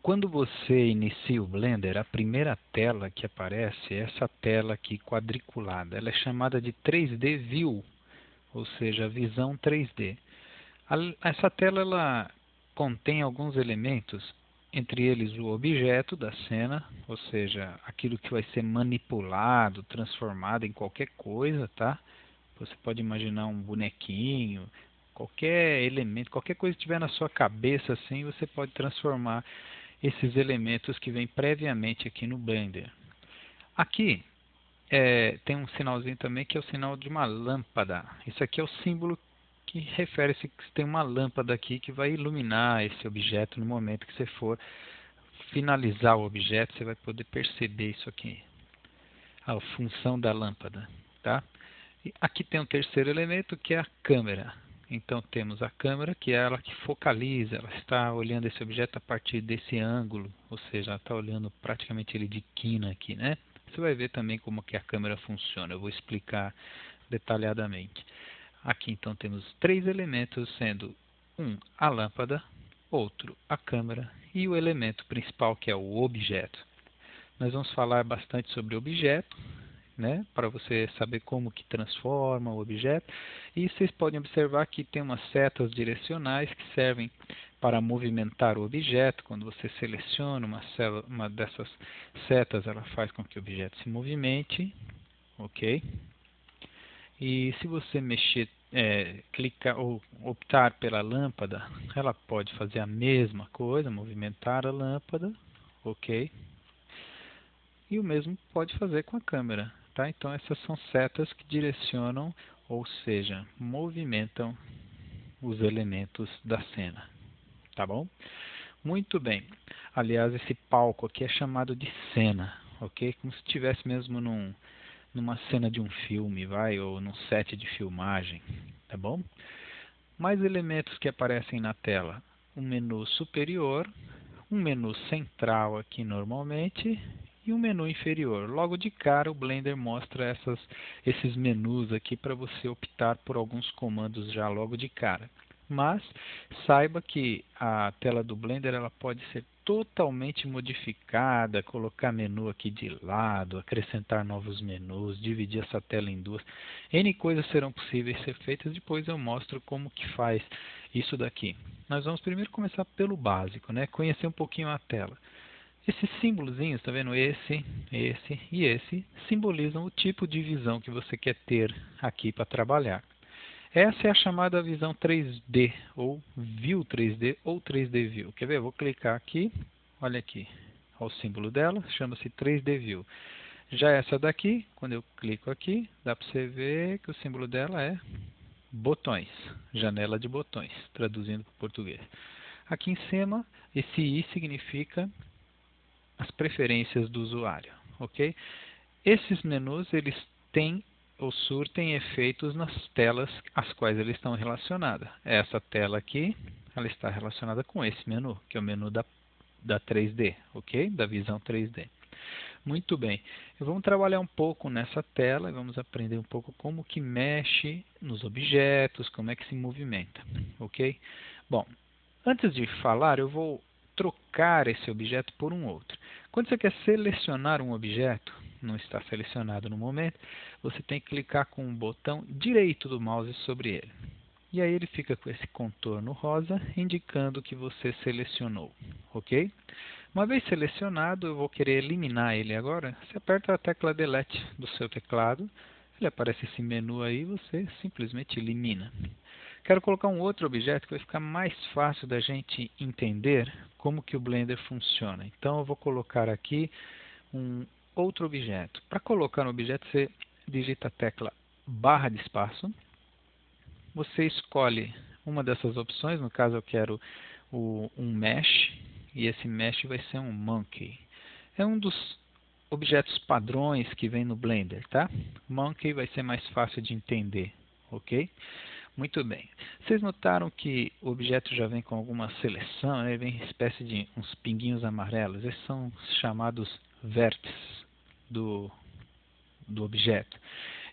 Quando você inicia o Blender, a primeira tela que aparece é essa tela aqui quadriculada. Ela é chamada de 3D View, ou seja, visão 3D. Essa tela ela contém alguns elementos, entre eles o objeto da cena, ou seja, aquilo que vai ser manipulado, transformado em qualquer coisa, tá? Você pode imaginar um bonequinho, qualquer elemento, qualquer coisa que tiver na sua cabeça assim, você pode transformar esses elementos que vêm previamente aqui no Blender. Aqui tem um sinalzinho também que é o sinal de uma lâmpada. Isso aqui é o símbolo que refere-se que tem uma lâmpada aqui que vai iluminar esse objeto no momento que você for finalizar o objeto. Você vai poder perceber isso aqui, a função da lâmpada, tá? E aqui tem um terceiro elemento que é a câmera. Então temos a câmera, que é ela que focaliza, ela está olhando esse objeto a partir desse ângulo, ou seja, ela está olhando praticamente ele de quina aqui, né? Você vai ver também como que a câmera funciona, eu vou explicar detalhadamente. Aqui então temos três elementos, sendo um a lâmpada, outro a câmera e o elemento principal que é o objeto. Nós vamos falar bastante sobre objeto, né, para você saber como que transforma o objeto. E vocês podem observar que tem umas setas direcionais que servem para movimentar o objeto. Quando você seleciona uma dessas setas, ela faz com que o objeto se movimente, ok? E se você mexer, clicar ou optar pela lâmpada, ela pode fazer a mesma coisa, movimentar a lâmpada, ok? E o mesmo pode fazer com a câmera, tá? Então essas são setas que direcionam, ou seja, movimentam os elementos da cena, tá bom? Muito bem. Aliás, esse palco aqui é chamado de cena, ok? Como se estivesse mesmo numa cena de um filme, vai, ou num set de filmagem, tá bom? Mais elementos que aparecem na tela: um menu superior, um menu central aqui normalmente e um menu inferior. Logo de cara o Blender mostra esses menus aqui para você optar por alguns comandos já logo de cara. Mas saiba que a tela do Blender ela pode ser totalmente modificada, colocar menu aqui de lado, acrescentar novos menus, dividir essa tela em duas. N coisas serão possíveis ser feitas, depois eu mostro como que faz isso daqui. Nós vamos primeiro começar pelo básico, né? Conhecer um pouquinho a tela. Esses símbolozinhos, tá vendo? Esse e esse simbolizam o tipo de visão que você quer ter aqui para trabalhar. Essa é a chamada visão 3D, ou View 3D, ou 3D View. Quer ver? Eu vou clicar aqui, olha aqui, olha o símbolo dela, chama-se 3D View. Já essa daqui, quando eu clico aqui, dá para você ver que o símbolo dela é botões, janela de botões, traduzindo para o português. Aqui em cima, esse I significa as preferências do usuário, ok? Esses menus, eles têm ou surtem efeitos nas telas às quais eles estão relacionadas. Essa tela aqui, ela está relacionada com esse menu, que é o menu da 3D, ok? Da visão 3D. Muito bem, vamos trabalhar um pouco nessa tela e vamos aprender um pouco como que mexe nos objetos, como é que se movimenta, ok? Bom, antes de falar, eu vou trocar esse objeto por um outro. Quando você quer selecionar um objeto, não está selecionado no momento, você tem que clicar com o botão direito do mouse sobre ele. E aí ele fica com esse contorno rosa, indicando que você selecionou, ok? Uma vez selecionado, eu vou querer eliminar ele agora. Você aperta a tecla Delete do seu teclado, ele aparece esse menu aí e você simplesmente elimina. Quero colocar um outro objeto que vai ficar mais fácil da gente entender como que o Blender funciona. Então eu vou colocar aqui um outro objeto. Para colocar no objeto, você digita a tecla barra de espaço. Você escolhe uma dessas opções, no caso eu quero um Mesh, e esse Mesh vai ser um Monkey. É um dos objetos padrões que vem no Blender, tá? Monkey vai ser mais fácil de entender, ok? Muito bem. Vocês notaram que o objeto já vem com alguma seleção, né? Ele vem em espécie de uns pinguinhos amarelos. Esses são chamados vértices do objeto.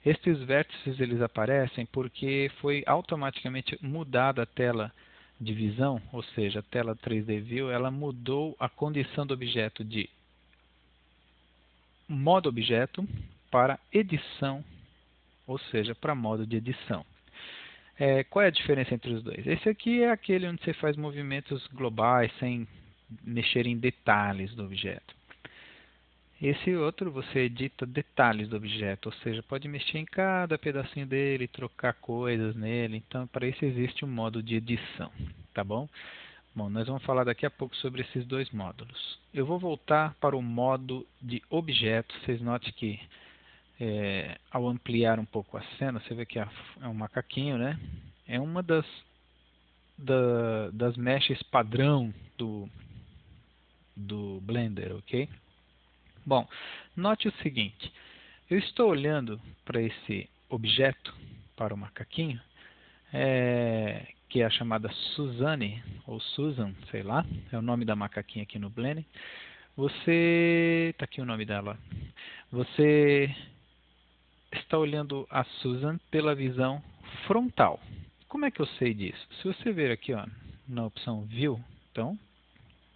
Estes vértices eles aparecem porque foi automaticamente mudada a tela de visão, ou seja, a tela 3D View, ela mudou a condição do objeto de modo objeto para edição, ou seja, para modo de edição. Qual é a diferença entre os dois? Esse aqui é aquele onde você faz movimentos globais sem mexer em detalhes do objeto. Esse outro você edita detalhes do objeto, ou seja, pode mexer em cada pedacinho dele, trocar coisas nele. Então, para isso existe um modo de edição, tá bom? Bom, nós vamos falar daqui a pouco sobre esses dois módulos. Eu vou voltar para o modo de objeto. Vocês notem que ao ampliar um pouco a cena, você vê que é um macaquinho, né? É uma das meshes padrão do Blender, ok? Bom, note o seguinte, eu estou olhando para esse objeto, para o macaquinho, que é a chamada Suzanne, ou Susan, sei lá, é o nome da macaquinha aqui no Blender. Está aqui o nome dela. Você está olhando a Susan pela visão frontal. Como é que eu sei disso? Se você ver aqui ó, na opção View, então,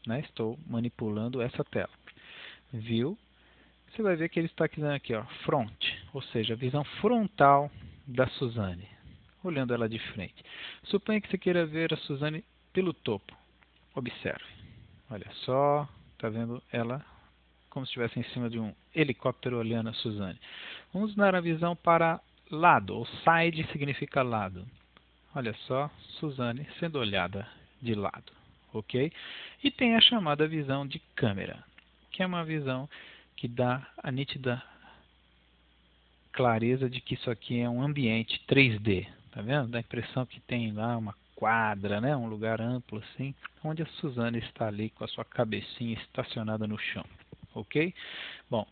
né, estou manipulando essa tela. View, você vai ver que ele está dizendo aqui, ó, front, ou seja, a visão frontal da Suzanne, olhando ela de frente. Suponha que você queira ver a Suzanne pelo topo. Observe. Olha só, está vendo ela como se estivesse em cima de um helicóptero olhando a Suzanne. Vamos dar a visão para lado, ou side significa lado. Olha só, Suzanne sendo olhada de lado, ok? E tem a chamada visão de câmera, que é uma visão que dá a nítida clareza de que isso aqui é um ambiente 3D, tá vendo? Dá a impressão que tem lá uma quadra, né? Um lugar amplo assim, onde a Suzanne está ali com a sua cabecinha estacionada no chão, ok? Bom,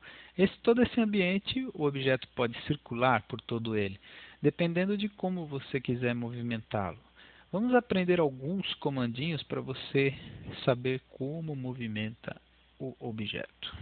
todo esse ambiente, o objeto pode circular por todo ele, dependendo de como você quiser movimentá-lo. Vamos aprender alguns comandinhos para você saber como movimenta o objeto.